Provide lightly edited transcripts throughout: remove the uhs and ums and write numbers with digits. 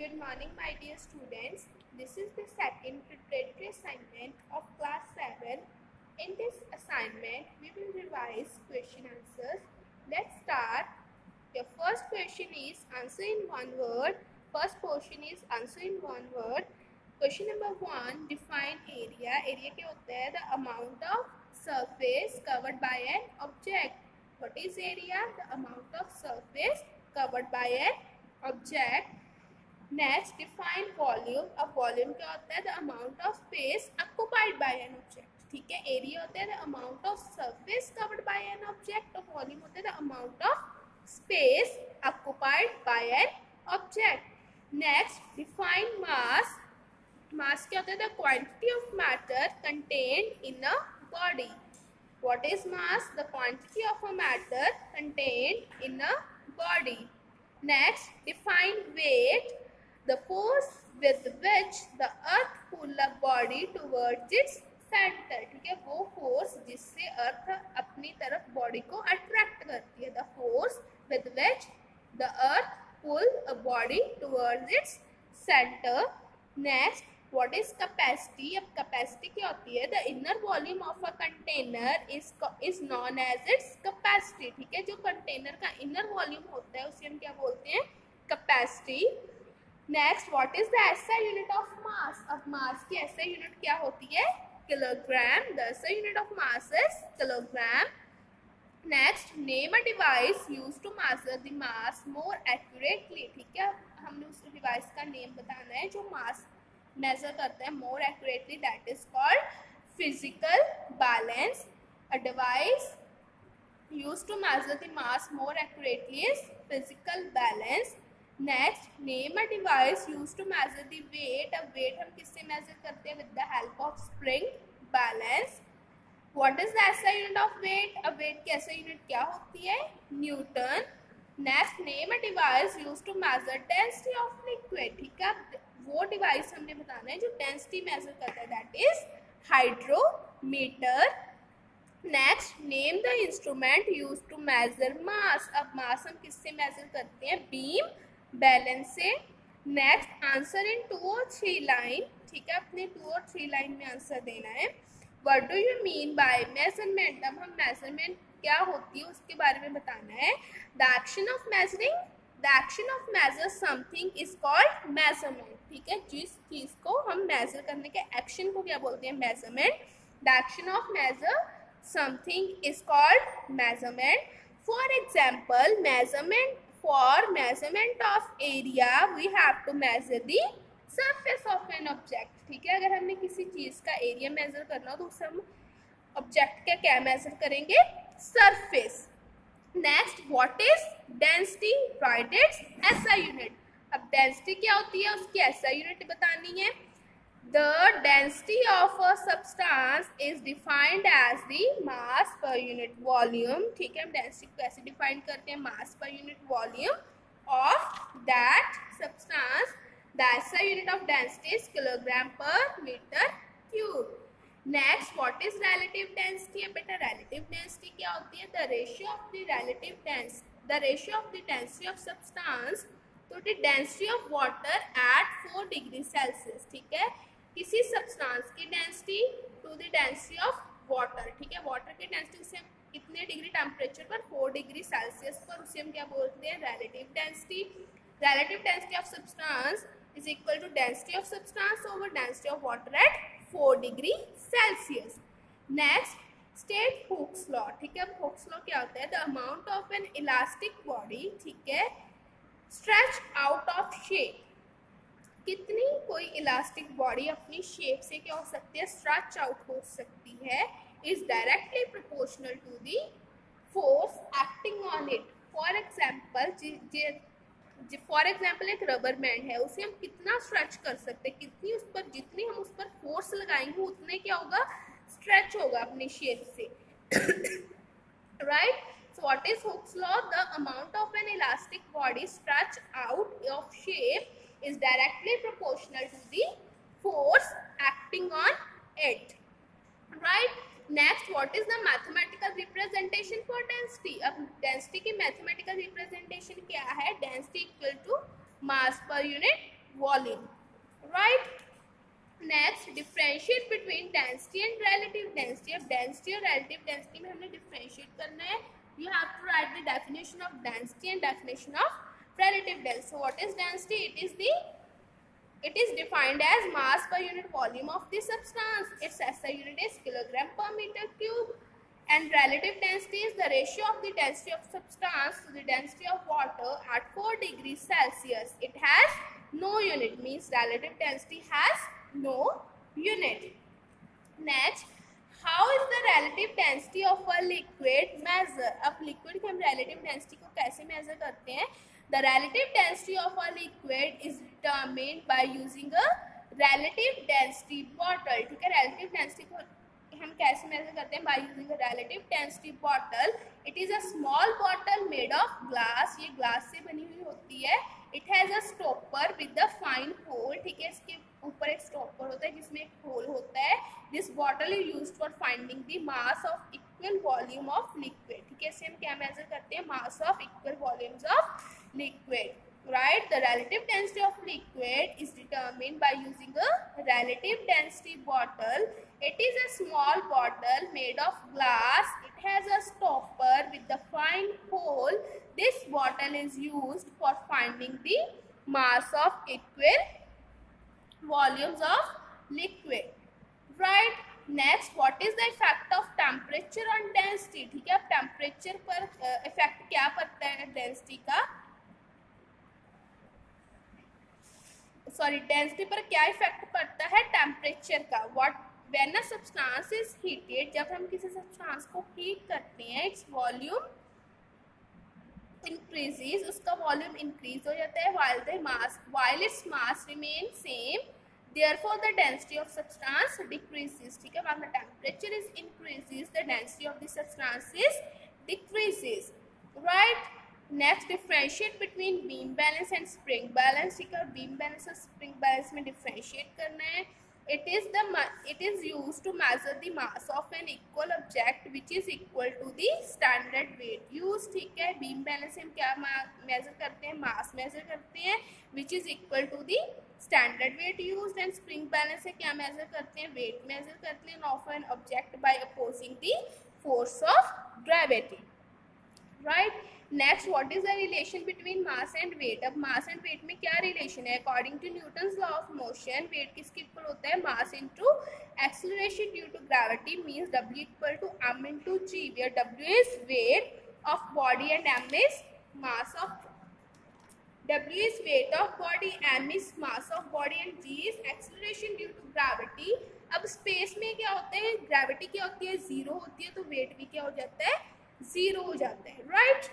Good morning, my dear students. This is the second preparatory assignment of class 7. In this assignment, we will revise question answers. Let's start. Your first question is answer in one word. First portion is answer in one word. Question number 1, define area. Area क्या होता है? The amount of surface covered by an object. What is area? The amount of surface covered by an object. Next, define volume. अब volume क्या होता है? The amount of space occupied by an object. ठीक है, area होता है the amount of surface covered by an object और volume होता है the amount of space occupied by an object. Next, define mass. Mass क्या होता है? The quantity of matter contained in a body. What is mass? The quantity of a matter contained in a body. Next, define weight. The force with which the earth pull a body towards its center. ठीक है, वो force जिससे अर्थ अपनी तरफ body को attract करती है. The force with which the earth pull a body towards its center. Next, what is capacity? अब capacity क्या होती है? The inner volume of a container is known as its capacity. ठीक है, जो कंटेनर का inner volume होता है उसे हम क्या बोलते हैं? Capacity. Next, what is the SI unit of mass? अब मास की एसआई यूनिट क्या होती है? Kilogram. The SI unit of mass is kilogram. Next, name a device used to measure the mass more accurately. ठीक है, हमने उस device का नेम बताना है जो मास मेजर करता है more accurately. That is called physical balance. A device used to measure the mass more accurately is physical balance. Next, name a device used to measure the weight. अब weight हम किससे measure करते हैं? With the help of spring balance. What is the SI unit of weight? अब weight की SI unit क्या होती है? Newton. Next, name a device used to measure density of liquid. ठीक है, वो डिवाइस हमने बताना है जो डेंसिटी मेजर करता है. That is hydrometer. Next, name the instrument used to measure mass. अब मास हम किससे मेजर करते हैं? बीम बैलेंस से. नेक्स्ट, आंसर इन 2 और 3 लाइन. ठीक है, अपने 2 और 3 लाइन में आंसर देना है. What do you mean by measurement? अब हम मेजरमेंट क्या होती है उसके बारे में बताना है. The action of measuring. The action of measure something is called measurement. ठीक है, जिस चीज को हम मेजर करने के एक्शन को क्या बोलते हैं? Measurement. The action of measure something is called measurement. For example, for measurement of area we have to measure the surface of an object. ठीक है, अगर हमने किसी चीज का एरिया मेजर करना हो तो उससे हम ऑब्जेक्ट का क्या मेजर करेंगे? Surface. Next, what is density? Right it's SI unit. अब डेंसिटी क्या होती है? उसकी एसआई यूनिट बतानी है. The density of a substance is defined as the mass per unit volume. ठीक है, हम डेंसिटी को ऐसे डिफाइन करते हैं, मास पर unit volume of that substance. The SI unit of density is kilogram per meter cube. Next, what is relative density? अब बेटा relative density क्या होती है? The ratio of the density of substance to the density of water at 4 degree Celsius. ठीक है, किसी substance की density to the density of water. ठीक है, वाटर की डेंसिटी उसे हम कितने डिग्री टेम्परेचर पर? 4 डिग्री सेल्सियस पर. उसे हम क्या बोलते हैं? Relative density. Relative density of substance is equal to density of substance over density of water at 4 degree Celsius. Next, state Hooke's law. ठीक है, हुक्स लॉ क्या होता है? The amount of an elastic body, ठीक है, stretch out of shape. कितनी कोई elastic body अपनी शेप से क्या हो सकती है? स्ट्रेच आउट हो सकती है. Is directly proportional to the force acting on it. For example एक रबर बैंड है, उसे हम कितना स्ट्रेच कर सकते हैं? कितनी उस पर, जितनी हम उस पर फोर्स लगाएंगे उतने क्या होगा? स्ट्रेच होगा अपनी शेप से. Right. So what is Hooke's law? The amount of an elastic body stretched out of shape is directly proportional to the force acting on it. Right. Next, what is the mathematical representation for density? अब density की mathematical representation क्या है? Density equal to mass per unit volume, right? Next, differentiate between density and relative density. अब density और relative density में हमने differentiate करना है. You have to write the definition of density and definition of relative density. So what is density? It is defined as mass per unit volume of the substance. Its SI unit is kilogram per meter cube. And relative density is the ratio of the density of substance to the density of water at 4 degrees Celsius. It has no unit, means relative density has no unit. Next, how is the relative density of a liquid measure? अब liquid की हम relative density को कैसे measure करते हैं? The relative density of a liquid is determined by using a relative density bottle. ठीक है, relative density को हम कैसे मेजर करते हैं? By using a relative density bottle. It is a small bottle made of glass. ये glass से बनी हुई होती है. It has a stopper with the fine hole. ठीक है, इसके ऊपर एक stopper होता है जिसमें एक hole होता है. This bottle is used for finding the mass of equal volume of liquid. ठीक है, इसे हम क्या मेजर करते हैं? Mass of equal volumes of liquid. Right, the relative density of liquid is determined by using a relative density bottle. It is a small bottle made of glass. It has a stopper with the fine hole. This bottle is used for finding the mass of equal volumes of liquid. Right. Next, what is the effect of temperature on density? ठीक है, अब temperature पर effect क्या पड़ता है density का? Density पर क्या इफेक्ट पड़ता है? टेम्परेचर का. When a substance is heated, जब हम किसी सब्सटेंस को हीट करते हैं, इट्स वॉल्यूम इंक्रीजेस, उसका वॉल्यूम इंक्रीज हो जाता है. While its mass remain same, therefore the density of substance decreases. ठीक है, when the temperature is increases the density of the substance is decreases. Right. Next, differentiate between beam balance and spring balance. ठीक है, beam balance और spring balance में differentiate करना है. It is used to measure the mass of an equal object which is equal to the standard weight use. ठीक है, beam balance से हम क्या मेजर करते हैं? मास मेजर करते हैं which is equal to the standard weight use. And spring balance से क्या मेजर करते हैं? वेट मेजर करते हैं of an object by opposing the force of gravity. Right. Next, what is the relation between mass and weight? अब mass and weight में क्या relation है? According to Newton's law of motion, weight किसके equal होता है? Mass into acceleration due to gravity, means W equal to m into g, where W is weight of body and m is mass of W is weight of body, m is mass of body and g is acceleration due to gravity. अब space में क्या होता है? Gravity क्या होती है? Zero होती है, तो वेट भी क्या हो जाता है? जीरो हो जाता है. Right.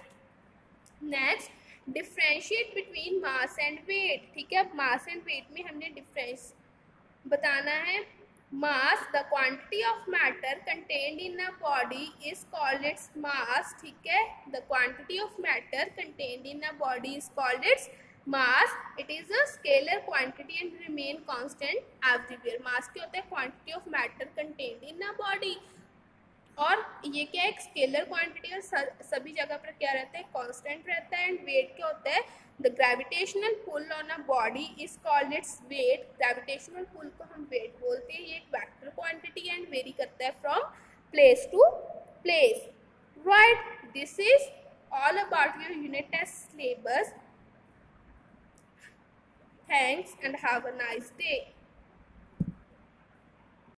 Next, differentiate between mass and weight. ठीक है, अब मास एंड वेट में हमने डिफरेंस बताना है. Mass, the quantity of matter contained in a body is called its mass. ठीक है, the quantity of matter contained in a body is called its mass. It is a scalar quantity and remain constant everywhere. Mass क्या होता है? Quantity of matter contained in a body. और ये क्या है? एक स्केलर क्वांटिटी, और सभी जगह पर क्या रहता है? कांस्टेंट रहता है. एंड वेट क्या होता है? The gravitational pull on a body is called its weight. Gravitational pull को हम वेट बोलते हैं. ये एक वेक्टर क्वांटिटी एंड वेरी करता है from place to place. Right. This is all about your unit test syllabus. Thanks and have a nice day.